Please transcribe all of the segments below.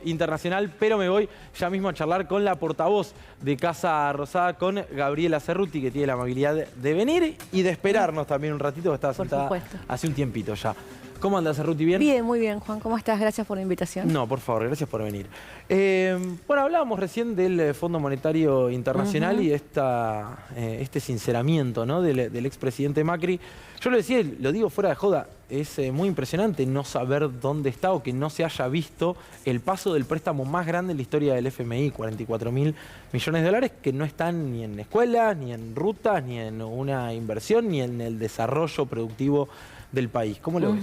internacional, pero me voy ya mismo a charlar con la portavoz de Casa Rosada, con Gabriela Cerruti, que tiene la amabilidad de venir y de esperarnos también un ratito, que estaba sentada hace un tiempito ya. ¿Cómo anda, Cerruti? ¿Bien? Bien, muy bien, Juan. ¿Cómo estás? Gracias por la invitación. No, por favor, gracias por venir. Bueno, hablábamos recién del Fondo Monetario Internacional y este sinceramiento, ¿no?, del expresidente Macri. Yo lo decía, lo digo fuera de joda, es muy impresionante no saber dónde está o que no se haya visto el paso del préstamo más grande en la historia del FMI, 44.000 millones de dólares, que no están ni en escuelas, ni en rutas, ni en una inversión, ni en el desarrollo productivo del país. ¿Cómo lo ves?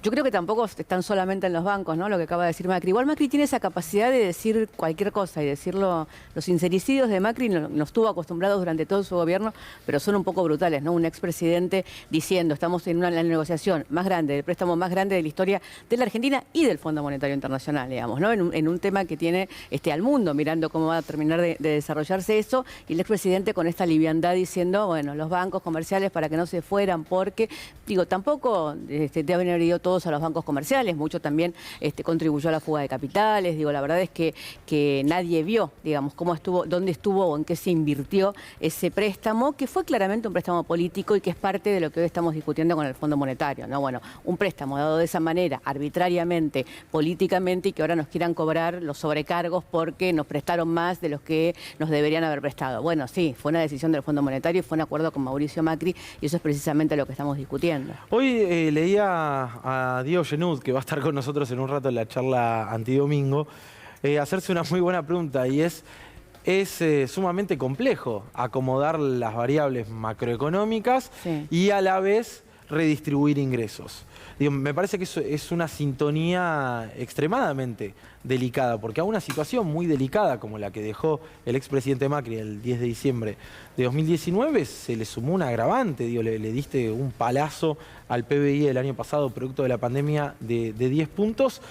Yo creo que tampoco están solamente en los bancos, ¿no?, lo que acaba de decir Macri. Igual Macri tiene esa capacidad de decir cualquier cosa y decirlo. Los sincericidios de Macri nos tuvo acostumbrados durante todo su gobierno, pero son un poco brutales, ¿no? Un expresidente diciendo, estamos en la negociación más grande, el préstamo más grande de la historia de la Argentina y del Fondo Monetario Internacional, digamos, ¿no? En un tema que tiene al mundo mirando cómo va a terminar de desarrollarse eso, y el expresidente con esta liviandad diciendo, bueno, los bancos comerciales para que no se fueran, porque, digo, tampoco deben haber ido todos a los bancos comerciales, mucho también contribuyó a la fuga de capitales. Digo, la verdad es que nadie vio, digamos, cómo estuvo, dónde estuvo o en qué se invirtió ese préstamo, que fue claramente un préstamo político y que es parte de lo que hoy estamos discutiendo con el Fondo Monetario, ¿no? Bueno, un préstamo dado de esa manera, arbitrariamente, políticamente, y que ahora nos quieran cobrar los sobrecargos porque nos prestaron más de los que nos deberían haber prestado. Bueno, sí, fue una decisión del Fondo Monetario y fue un acuerdo con Mauricio Macri, y eso es precisamente lo que estamos discutiendo. Hoy leía a Diego Genud, que va a estar con nosotros en un rato en la charla antidomingo, hacerse una muy buena pregunta, y es sumamente complejo acomodar las variables macroeconómicas y a la vez redistribuir ingresos. Digo, me parece que eso es una sintonía extremadamente delicada, porque a una situación muy delicada como la que dejó el expresidente Macri el 10 de diciembre de 2019, se le sumó un agravante. Digo, le diste un palazo al PBI del año pasado, producto de la pandemia, de 10 puntos,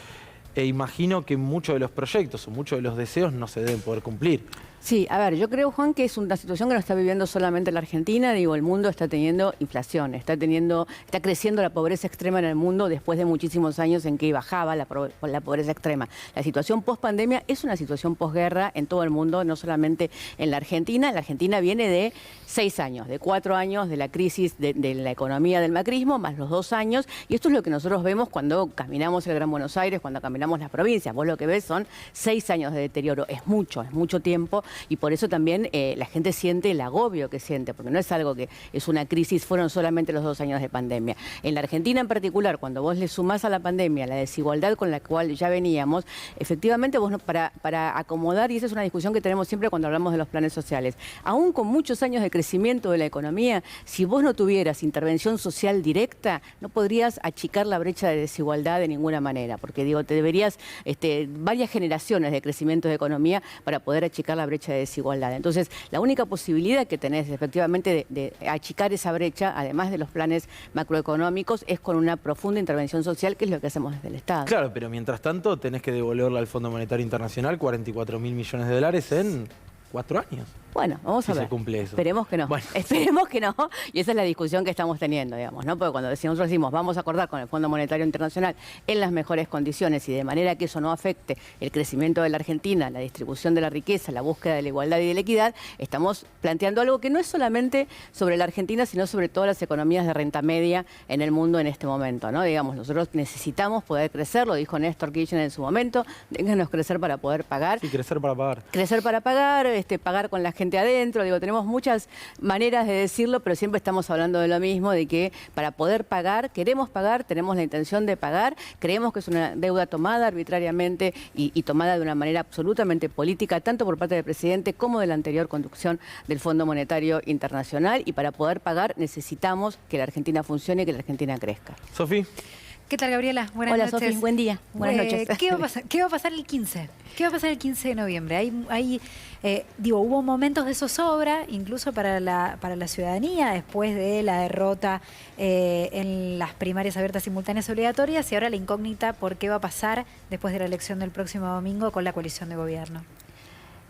e imagino que muchos de los proyectos o muchos de los deseos no se deben poder cumplir. Sí, a ver, yo creo, Juan, que es una situación que no está viviendo solamente la Argentina. Digo, el mundo está teniendo inflación, está creciendo la pobreza extrema en el mundo después de muchísimos años en que bajaba la pobreza extrema. La situación post-pandemia es una situación posguerra en todo el mundo, no solamente en la Argentina. La Argentina viene de 6 años, de 4 años de la crisis de la economía del macrismo, más los 2 años, y esto es lo que nosotros vemos cuando caminamos el Gran Buenos Aires, cuando caminamos las provincias. Vos lo que ves son 6 años de deterioro, es mucho tiempo. Y por eso también la gente siente el agobio que siente, porque no es algo que es una crisis, fueron solamente los 2 años de pandemia. En la Argentina en particular, cuando vos le sumás a la pandemia la desigualdad con la cual ya veníamos, efectivamente vos para acomodar, y esa es una discusión que tenemos siempre cuando hablamos de los planes sociales, aún con muchos años de crecimiento de la economía, si vos no tuvieras intervención social directa, no podrías achicar la brecha de desigualdad de ninguna manera, porque digo, te deberías varias generaciones de crecimiento de economía para poder achicar la brecha de desigualdad. Entonces, la única posibilidad que tenés efectivamente de achicar esa brecha, además de los planes macroeconómicos, es con una profunda intervención social, que es lo que hacemos desde el Estado. Claro, pero mientras tanto tenés que devolverle al Fondo Monetario Internacional 44.000 millones de dólares en 4 años. Bueno, vamos a ver. Si se cumple eso. Esperemos que no. Bueno. Esperemos que no. Y esa es la discusión que estamos teniendo, digamos, ¿no? Porque cuando nosotros decimos vamos a acordar con el Fondo Monetario Internacional en las mejores condiciones y de manera que eso no afecte el crecimiento de la Argentina, la distribución de la riqueza, la búsqueda de la igualdad y de la equidad, estamos planteando algo que no es solamente sobre la Argentina, sino sobre todas las economías de renta media en el mundo en este momento, ¿no? Digamos, nosotros necesitamos poder crecer, lo dijo Néstor Kirchner en su momento, déjenos crecer para poder pagar. Sí, crecer para pagar. Crecer para pagar, pagar con la gente adentro. Digo, tenemos muchas maneras de decirlo, pero siempre estamos hablando de lo mismo, de que para poder pagar, queremos pagar, tenemos la intención de pagar, creemos que es una deuda tomada arbitrariamente y tomada de una manera absolutamente política, tanto por parte del presidente como de la anterior conducción del Fondo Monetario Internacional, y para poder pagar necesitamos que la Argentina funcione y que la Argentina crezca. Sofi. ¿Qué tal, Gabriela? Buenas noches. Hola, Sofi, buen día. Buenas noches. ¿Qué va a pasar el 15? ¿Qué va a pasar el 15 de noviembre? Hubo momentos de zozobra, incluso para la ciudadanía, después de la derrota en las primarias abiertas simultáneas obligatorias, y ahora la incógnita por qué va a pasar después de la elección del próximo domingo con la coalición de gobierno.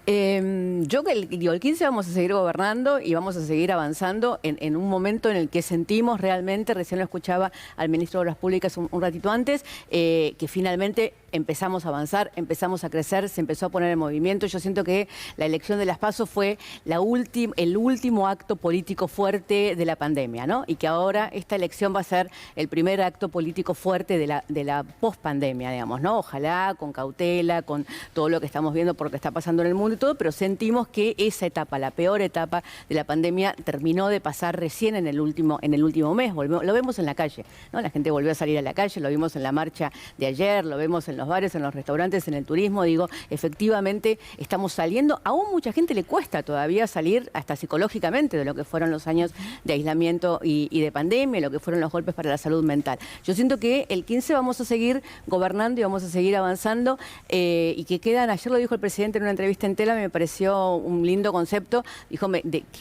Yo digo, el 15 vamos a seguir gobernando y vamos a seguir avanzando en un momento en el que sentimos realmente, recién lo escuchaba al ministro de Obras Públicas un ratito antes, que finalmente empezamos a avanzar, empezamos a crecer, se empezó a poner en movimiento. Yo siento que la elección de las PASO fue el último acto político fuerte de la pandemia, ¿no? Y que ahora esta elección va a ser el primer acto político fuerte de la pospandemia, digamos, ¿no? Ojalá, con cautela, con todo lo que estamos viendo por lo que está pasando en el mundo y todo, pero sentimos que esa etapa, la peor etapa de la pandemia, terminó de pasar recién en el último mes. Lo vemos en la calle, ¿no? La gente volvió a salir a la calle, lo vimos en la marcha de ayer, lo vemos en los bares, en los restaurantes, en el turismo. Digo, efectivamente estamos saliendo. Aún mucha gente le cuesta todavía salir hasta psicológicamente de lo que fueron los años de aislamiento y de pandemia, lo que fueron los golpes para la salud mental. Yo siento que el 15 vamos a seguir gobernando y vamos a seguir avanzando y que quedan, ayer lo dijo el presidente en una entrevista en Tela, me pareció un lindo concepto. Dijo,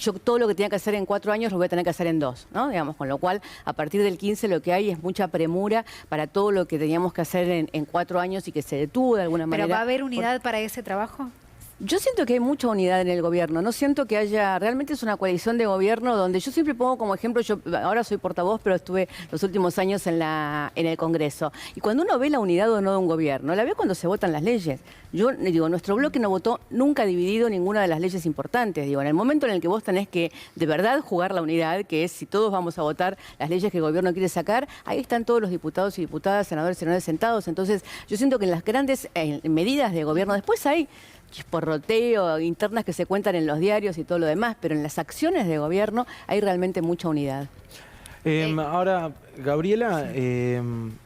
yo todo lo que tenía que hacer en 4 años lo voy a tener que hacer en 2, ¿no? Digamos, con lo cual, a partir del 15 lo que hay es mucha premura para todo lo que teníamos que hacer en 4 años y que se detuvo de alguna manera. ¿Pero va a haber unidad para ese trabajo? Yo siento que hay mucha unidad en el gobierno, no siento que haya, realmente es una coalición de gobierno donde yo siempre pongo como ejemplo, yo ahora soy portavoz, pero estuve los últimos años en el Congreso. Y cuando uno ve la unidad o no de un gobierno, la ve cuando se votan las leyes. Yo digo, nuestro bloque no votó nunca dividido ninguna de las leyes importantes. Digo, en el momento en el que vos tenés que de verdad jugar la unidad, que es si todos vamos a votar las leyes que el gobierno quiere sacar, ahí están todos los diputados y diputadas, senadores y senadores sentados. Entonces, yo siento que en las grandes medidas de gobierno, después hay chisporroteo, internas que se cuentan en los diarios y todo lo demás, pero en las acciones de gobierno hay realmente mucha unidad. Ahora, Gabriela,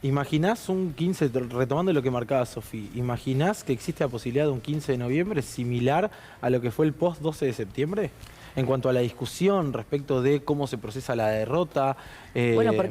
¿imaginás un 15, retomando lo que marcaba Sofía, ¿imaginás que existe la posibilidad de un 15 de noviembre similar a lo que fue el post-12 de septiembre? En cuanto a la discusión respecto de cómo se procesa la derrota. Bueno, ¿por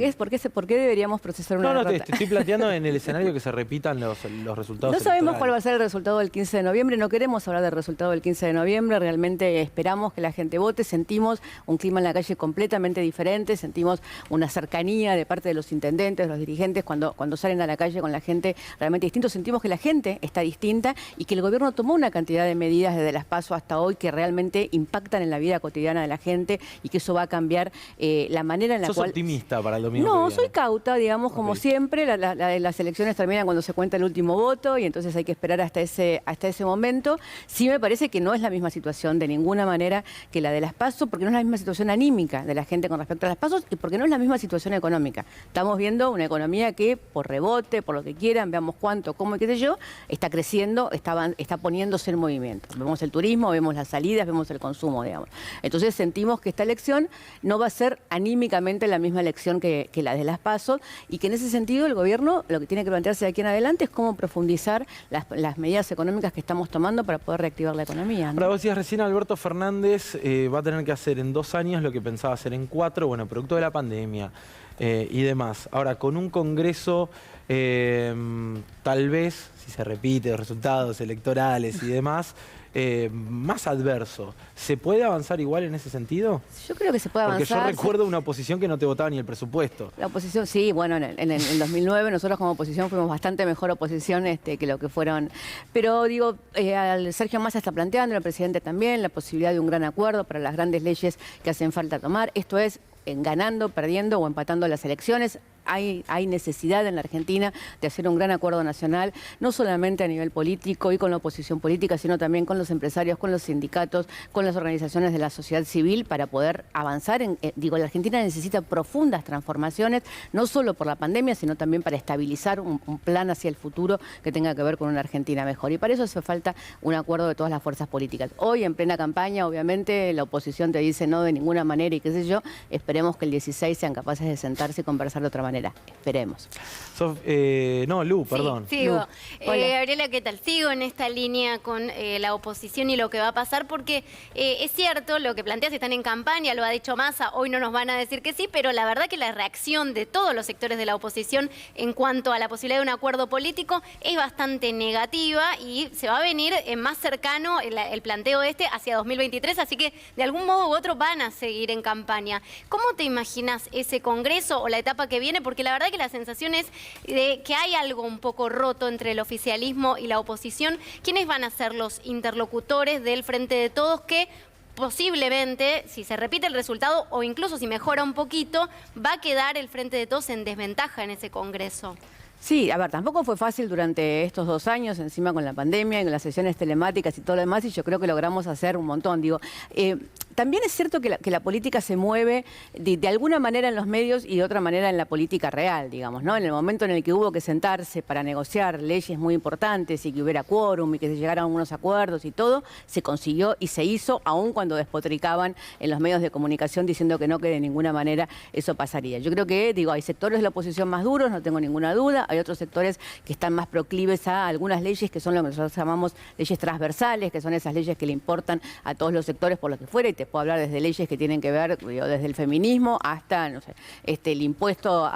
qué deberíamos procesar una derrota? Te estoy planteando en el escenario que se repitan los resultados. No sabemos cuál va a ser el resultado del 15 de noviembre, no queremos hablar del resultado del 15 de noviembre, realmente esperamos que la gente vote, sentimos un clima en la calle completamente diferente, sentimos una cercanía de parte de los intendentes, de los dirigentes, cuando salen a la calle con la gente realmente distinto, sentimos que la gente está distinta y que el gobierno tomó una cantidad de medidas desde las PASO hasta hoy que realmente impactan en la vida cotidiana de la gente y que eso va a cambiar la manera en la cual... ¿Sos optimista para el domingo? No, soy cauta, digamos, como siempre. Las elecciones terminan cuando se cuenta el último voto y entonces hay que esperar hasta ese momento. Sí me parece que no es la misma situación de ninguna manera que la de las PASO, porque no es la misma situación anímica de la gente con respecto a las PASO y porque no es la misma situación económica. Estamos viendo una economía que, por rebote, por lo que quieran, veamos cuánto, cómo y qué sé yo, está creciendo, está poniéndose en movimiento. Vemos el turismo, vemos las salidas, vemos el consumo, digamos. Entonces sentimos que esta elección no va a ser anímicamente la misma elección que la de las PASO y que en ese sentido el gobierno lo que tiene que plantearse de aquí en adelante es cómo profundizar las medidas económicas que estamos tomando para poder reactivar la economía, ¿no? Ahora vos decías recién, Alberto Fernández va a tener que hacer en 2 años lo que pensaba hacer en 4, bueno, producto de la pandemia y demás. Ahora, con un Congreso tal vez, si se repite, resultados electorales y demás, más adverso. ¿Se puede avanzar igual en ese sentido? Yo creo que se puede avanzar. Porque yo recuerdo una oposición que no te votaba ni el presupuesto. La oposición, sí, bueno, en el 2009 nosotros como oposición fuimos bastante mejor oposición que lo que fueron. Pero digo, Sergio Massa está planteando, el presidente también, la posibilidad de un gran acuerdo para las grandes leyes que hacen falta tomar. Esto es ganando, perdiendo o empatando las elecciones. Hay necesidad en la Argentina de hacer un gran acuerdo nacional, no solamente a nivel político y con la oposición política, sino también con los empresarios, con los sindicatos, con las organizaciones de la sociedad civil para poder avanzar. La Argentina necesita profundas transformaciones, no solo por la pandemia, sino también para estabilizar un plan hacia el futuro que tenga que ver con una Argentina mejor. Y para eso hace falta un acuerdo de todas las fuerzas políticas. Hoy, en plena campaña, obviamente, la oposición te dice no de ninguna manera y qué sé yo. Esperemos que el 16 sean capaces de sentarse y conversar de otra manera. Esperemos. Lu, perdón. Sí, sigo. Lu. Gabriela, ¿qué tal? Sigo en esta línea con la oposición y lo que va a pasar, porque es cierto lo que planteas, están en campaña, lo ha dicho Massa, hoy no nos van a decir que sí, pero la verdad que la reacción de todos los sectores de la oposición en cuanto a la posibilidad de un acuerdo político es bastante negativa y se va a venir más cercano el planteo hacia 2023, así que de algún modo u otro van a seguir en campaña. ¿Cómo te imaginas ese Congreso o la etapa que viene? Porque la verdad que la sensación es de que hay algo un poco roto entre el oficialismo y la oposición. ¿Quiénes van a ser los interlocutores del Frente de Todos que posiblemente, si se repite el resultado o incluso si mejora un poquito, va a quedar el Frente de Todos en desventaja en ese Congreso? Sí, a ver, tampoco fue fácil durante estos 2 años, encima con la pandemia y con las sesiones telemáticas y todo lo demás, y yo creo que logramos hacer un montón. Digo, también es cierto que la política se mueve de alguna manera en los medios y de otra manera en la política real, digamos, ¿no? En el momento en el que hubo que sentarse para negociar leyes muy importantes y que hubiera quórum y que se llegaran a unos acuerdos y todo, se consiguió y se hizo, aun cuando despotricaban en los medios de comunicación diciendo que no, que de ninguna manera eso pasaría. Yo creo que, digo, hay sectores de la oposición más duros, no tengo ninguna duda, hay otros sectores que están más proclives a algunas leyes que son lo que nosotros llamamos leyes transversales, que son esas leyes que le importan a todos los sectores por lo que fuera, y te puedo hablar desde leyes que tienen que ver, digo, desde el feminismo hasta, no sé, el impuesto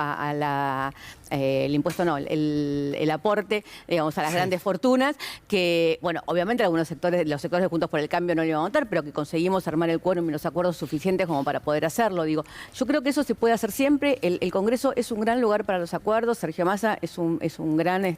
el aporte, digamos, a las grandes fortunas, que, bueno, obviamente algunos sectores, los sectores de Juntos por el Cambio no lo iban a votar, pero que conseguimos armar el quórum y los acuerdos suficientes como para poder hacerlo. Digo, yo creo que eso se puede hacer siempre. El Congreso es un gran lugar para los acuerdos. Sergio Massa es un gran,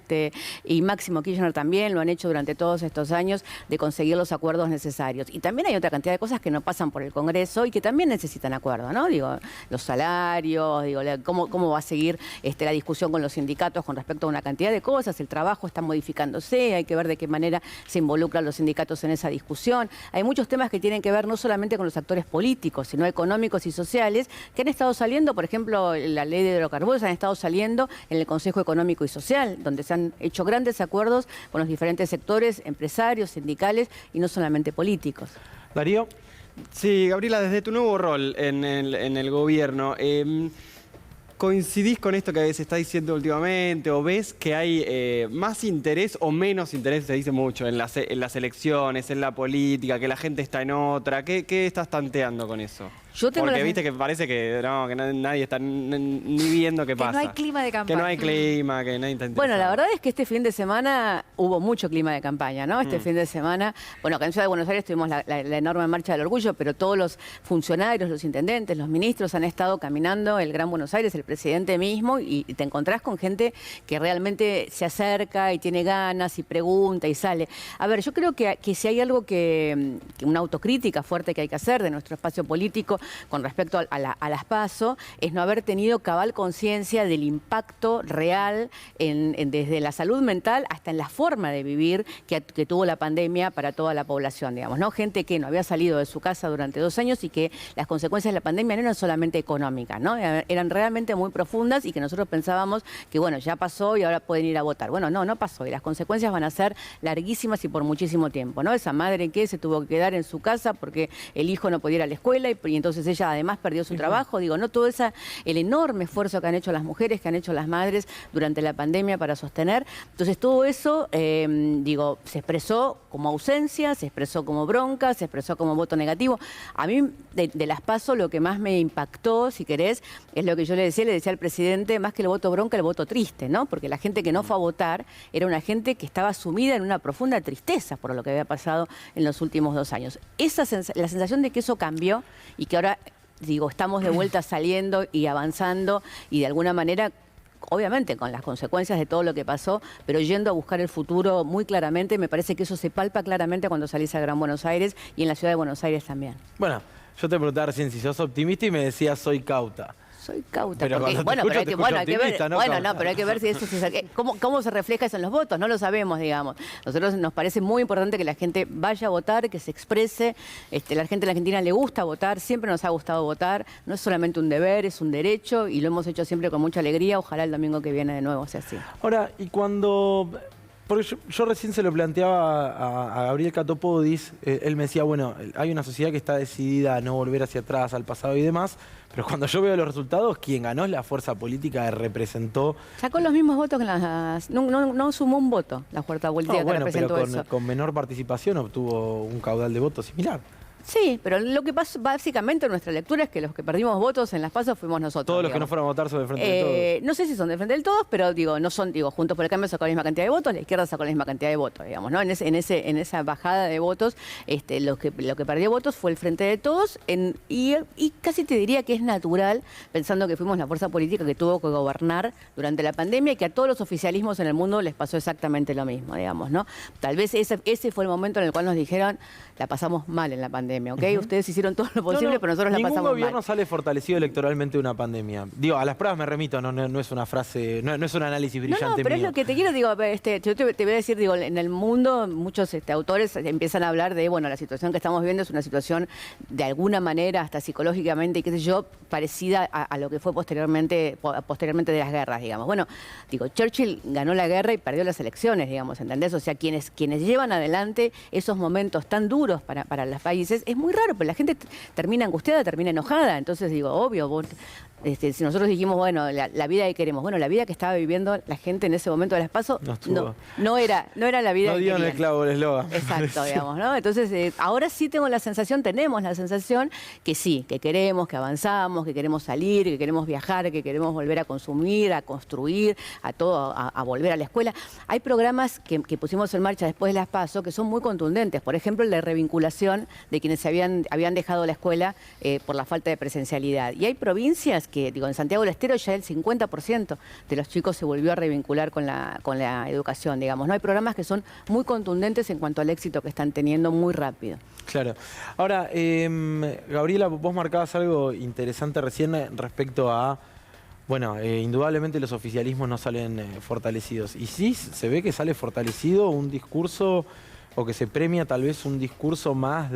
y Máximo Kirchner también lo han hecho durante todos estos años, de conseguir los acuerdos necesarios. Y también hay otra cantidad de cosas que no pasan por el Congreso y que también necesitan acuerdo, ¿no? Digo, los salarios, digo, cómo va a seguir la discusión con los sindicatos con respecto a una cantidad de cosas. El trabajo está modificándose, hay que ver de qué manera se involucran los sindicatos en esa discusión. Hay muchos temas que tienen que ver no solamente con los actores políticos, sino económicos y sociales, que han estado saliendo, por ejemplo, la ley de hidrocarburos, han estado saliendo en el Consejo Económico y Social, donde se han hecho grandes acuerdos con los diferentes sectores, empresarios, sindicales y no solamente políticos. Darío. Sí, Gabriela, desde tu nuevo rol en el gobierno, ¿coincidís con esto que se está diciendo últimamente o ves que hay más interés o menos interés, se dice mucho, en las elecciones, en la política, que la gente está en otra? ¿Qué estás tanteando con eso? Porque viste que parece que nadie está ni viendo qué pasa. Que no hay clima de campaña. Que no hay clima, que nadie está interesado. Bueno, la verdad es que este fin de semana hubo mucho clima de campaña, ¿no? Este fin de semana, bueno, acá en Ciudad de Buenos Aires tuvimos la enorme marcha del orgullo, pero todos los funcionarios, los intendentes, los ministros han estado caminando el Gran Buenos Aires, el presidente mismo, y te encontrás con gente que realmente se acerca y tiene ganas y pregunta y sale. A ver, yo creo que si hay algo que una autocrítica fuerte que hay que hacer de nuestro espacio político con respecto a las PASO, es no haber tenido cabal conciencia del impacto real desde la salud mental hasta en la forma de vivir que tuvo la pandemia para toda la población, digamos, ¿no? Gente que no había salido de su casa durante 2 años y que las consecuencias de la pandemia no eran solamente económicas, ¿no? Eran realmente muy profundas y que nosotros pensábamos que, bueno, ya pasó y ahora pueden ir a votar. Bueno, no pasó, y las consecuencias van a ser larguísimas y por muchísimo tiempo, ¿no? Esa madre que se tuvo que quedar en su casa porque el hijo no podía ir a la escuela y entonces ella además perdió su trabajo, digo, ¿no? Todo el enorme esfuerzo que han hecho las mujeres, que han hecho las madres durante la pandemia para sostener. Entonces todo eso, digo, se expresó como ausencia, se expresó como bronca, se expresó como voto negativo. A mí, de las PASO, lo que más me impactó, si querés, es lo que yo le decía al presidente, más que el voto bronca, el voto triste, ¿no? Porque la gente que no fue a votar era una gente que estaba sumida en una profunda tristeza por lo que había pasado en los últimos 2 años. La sensación de que eso cambió y que ahora, digo, estamos de vuelta saliendo y avanzando y de alguna manera, obviamente con las consecuencias de todo lo que pasó, pero yendo a buscar el futuro muy claramente. Me parece que eso se palpa claramente cuando salís a Gran Buenos Aires y en la Ciudad de Buenos Aires también. Bueno, yo te preguntaba recién si sos optimista y me decías soy cauta. Soy cauta, pero porque, pero hay que ver, pero hay que ver si eso cómo se refleja eso en los votos, no lo sabemos, digamos. Nosotros nos parece muy importante que la gente vaya a votar, que se exprese. La gente en la Argentina le gusta votar, siempre nos ha gustado votar, no es solamente un deber, es un derecho y lo hemos hecho siempre con mucha alegría. Ojalá el domingo que viene de nuevo sea así. Ahora, y cuando... Porque yo recién se lo planteaba a Gabriel Catopodis, él me decía, bueno, hay una sociedad que está decidida a no volver hacia atrás, al pasado y demás, pero cuando yo veo los resultados, quien ganó es la fuerza política que representó... Sacó los mismos votos que las... No sumó un voto la fuerza política que representó pero eso. Con menor participación obtuvo un caudal de votos similar. Sí, pero lo que pasa, básicamente nuestra lectura es que los que perdimos votos en las PASO fuimos nosotros. Todos los que no fueron a votar son de Frente de Todos. No sé si son de Frente de Todos, pero no son, Juntos por el Cambio sacó la misma cantidad de votos, la izquierda sacó la misma cantidad de votos, digamos, ¿no? En esa bajada de votos, lo que perdió votos fue el Frente de Todos, y casi te diría que es natural, pensando que fuimos la fuerza política que tuvo que gobernar durante la pandemia y que a todos los oficialismos en el mundo les pasó exactamente lo mismo, digamos, ¿no? Tal vez ese fue el momento en el cual nos dijeron, la pasamos mal en la pandemia. pandemia, ¿ok? Ustedes hicieron todo lo posible, pero nosotros la Ningún pasamos gobierno mal. sale fortalecido electoralmente de una pandemia. Digo, a las pruebas me remito, no es una frase, no es un análisis brillante No, pero mío. es lo que te quiero, digo, yo te voy a decir, digo, en el mundo muchos autores empiezan a hablar de, bueno, la situación que estamos viviendo es una situación de alguna manera, hasta psicológicamente, y qué sé yo, parecida a lo que fue posteriormente de las guerras, digamos. Bueno, digo, Churchill ganó la guerra y perdió las elecciones, digamos, ¿entendés? O sea, quienes llevan adelante esos momentos tan duros para los países, es muy raro, pero la gente termina angustiada, termina enojada. Entonces digo, obvio, si nosotros dijimos, bueno, la vida que queremos, bueno, la vida que estaba viviendo la gente en ese momento de las PASO no era la vida No que dio en querían. el clavo el eslogan. Exacto, digamos, ¿no? Entonces, ahora sí tenemos la sensación que sí, que queremos, que avanzamos, que queremos salir, que queremos viajar, que queremos volver a consumir, a construir, a volver a la escuela. Hay programas que pusimos en marcha después de las PASO que son muy contundentes. Por ejemplo, el de revinculación de quienes habían dejado la escuela por la falta de presencialidad. Y hay provincias que, digo, en Santiago del Estero ya el 50% de los chicos se volvió a revincular con la educación, digamos, ¿no? Hay programas que son muy contundentes en cuanto al éxito que están teniendo muy rápido. Claro. Ahora, Gabriela, vos marcabas algo interesante recién respecto a, bueno, indudablemente los oficialismos no salen fortalecidos. Y sí se ve que sale fortalecido un discurso, o que se premia tal vez un discurso más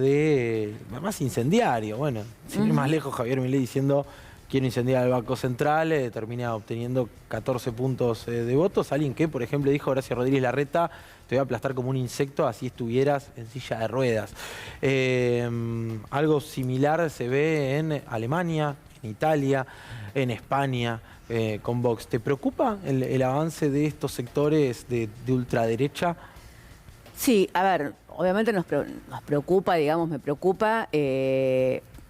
incendiario. Bueno, sin ir más lejos, Javier Milei diciendo quiero incendiar el Banco Central, termina obteniendo 14 puntos de votos. Alguien que, por ejemplo, dijo Horacio Rodríguez Larreta, te voy a aplastar como un insecto, así estuvieras en silla de ruedas. Algo similar se ve en Alemania, en Italia, en España, con Vox. ¿Te preocupa el avance de estos sectores de ultraderecha? Sí, a ver, obviamente nos preocupa, digamos, me preocupa.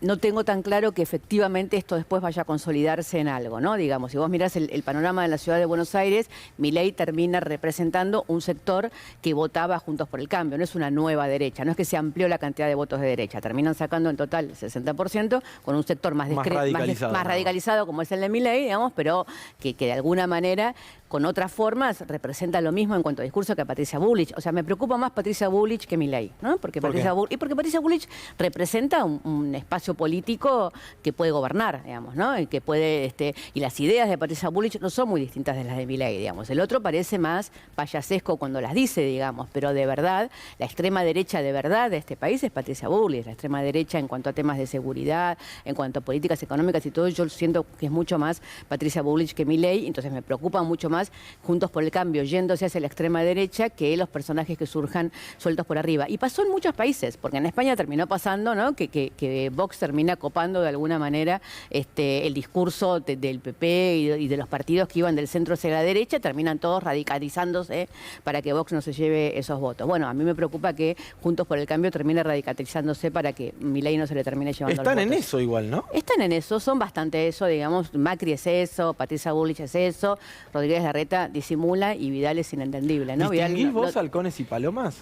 No tengo tan claro que efectivamente esto después vaya a consolidarse en algo, ¿no? Digamos, si vos mirás el panorama de la ciudad de Buenos Aires, Milei termina representando un sector que votaba Juntos por el Cambio, no es una nueva derecha, no es que se amplió la cantidad de votos de derecha, terminan sacando en total el 60% con un sector más radicalizado como es el de Milei, digamos, pero que de alguna manera con otras formas representa lo mismo en cuanto a discurso que a Patricia Bullrich. O sea, me preocupa más Patricia Bullrich que Milei, ¿no? Porque Patricia Bullrich representa un espacio político que puede gobernar, digamos, ¿no? Y que puede, y las ideas de Patricia Bullrich no son muy distintas de las de Milei, digamos. El otro parece más payasesco cuando las dice, digamos, pero de verdad, la extrema derecha de verdad de este país es Patricia Bullrich. La extrema derecha en cuanto a temas de seguridad, en cuanto a políticas económicas y todo, yo siento que es mucho más Patricia Bullrich que Milei, entonces me preocupa mucho más Juntos por el Cambio yéndose hacia la extrema derecha que los personajes que surjan sueltos por arriba. Y pasó en muchos países, porque en España terminó pasando, ¿no? que Vox termina copando de alguna manera el discurso del PP y de los partidos que iban del centro hacia la derecha, terminan todos radicalizándose para que Vox no se lleve esos votos. Bueno, a mí me preocupa que Juntos por el Cambio termine radicalizándose para que Milei no se le termine llevando Están los votos. en eso igual, ¿no? Están en eso, son bastante eso, digamos, Macri es eso, Patricia Bullrich es eso, Rodríguez Larreta disimula y Vidal es inentendible, ¿no? ¿Distinguís vos halcones y palomas?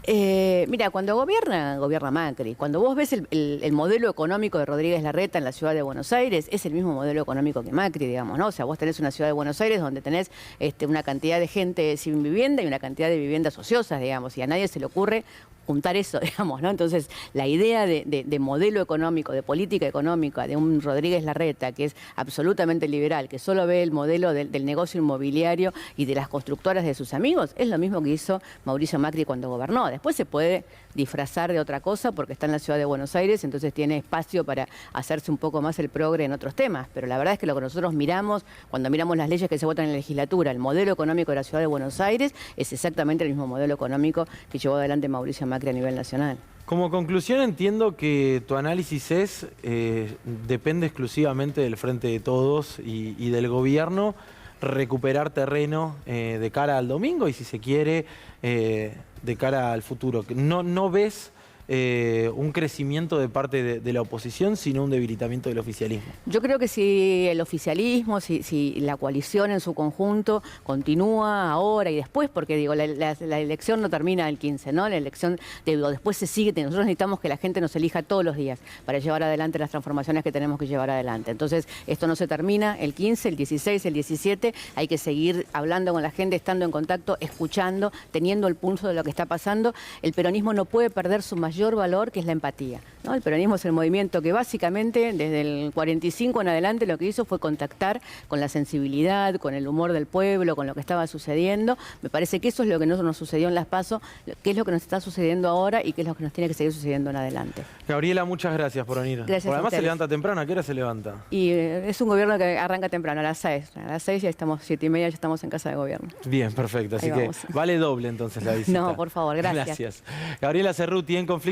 Mira, cuando gobierna Macri. Cuando vos ves el modelo económico de Rodríguez Larreta en la ciudad de Buenos Aires, es el mismo modelo económico que Macri, digamos, ¿no? O sea, vos tenés una ciudad de Buenos Aires donde tenés una cantidad de gente sin vivienda y una cantidad de viviendas ociosas, digamos, y a nadie se le ocurre juntar eso, digamos, ¿no? Entonces, la idea de modelo económico, de política económica de un Rodríguez Larreta que es absolutamente liberal, que solo ve el modelo del negocio inmobiliario y de las constructoras de sus amigos, es lo mismo que hizo Mauricio Macri cuando gobernó. Después se puede disfrazar de otra cosa porque está en la ciudad de Buenos Aires, entonces tiene espacio para hacerse un poco más el progre en otros temas. Pero la verdad es que lo que nosotros miramos, cuando miramos las leyes que se votan en la legislatura, el modelo económico de la ciudad de Buenos Aires es exactamente el mismo modelo económico que llevó adelante Mauricio Macri a nivel nacional. Como conclusión entiendo que tu análisis depende exclusivamente del Frente de Todos y del gobierno recuperar terreno de cara al domingo y si se quiere de cara al futuro. No ves un crecimiento de parte de la oposición, sino un debilitamiento del oficialismo. Yo creo que si el oficialismo, si la coalición en su conjunto continúa ahora y después, porque digo, la elección no termina el 15, ¿no? La elección, después se sigue, nosotros necesitamos que la gente nos elija todos los días para llevar adelante las transformaciones que tenemos que llevar adelante. Entonces, esto no se termina el 15, el 16, el 17, hay que seguir hablando con la gente, estando en contacto, escuchando, teniendo el pulso de lo que está pasando. El peronismo no puede perder su mayor mayor valor, que es la empatía, ¿no? El peronismo es el movimiento que básicamente desde el 45 en adelante lo que hizo fue contactar con la sensibilidad, con el humor del pueblo, con lo que estaba sucediendo. Me parece que eso es lo que no nos sucedió en las PASO, que es lo que nos está sucediendo ahora y que es lo que nos tiene que seguir sucediendo en adelante. Gabriela, muchas gracias por venir. Gracias Porque a además se ustedes. levanta temprano. ¿A qué hora se levanta? Y es un gobierno que arranca temprano, a las 6. A las 6 ya estamos, 7:30 ya estamos en casa de gobierno. Bien, perfecto. Así Ahí que vamos. vale doble entonces la visita. No, por favor, gracias. Gracias. Gabriela Cerruti en Conflicto.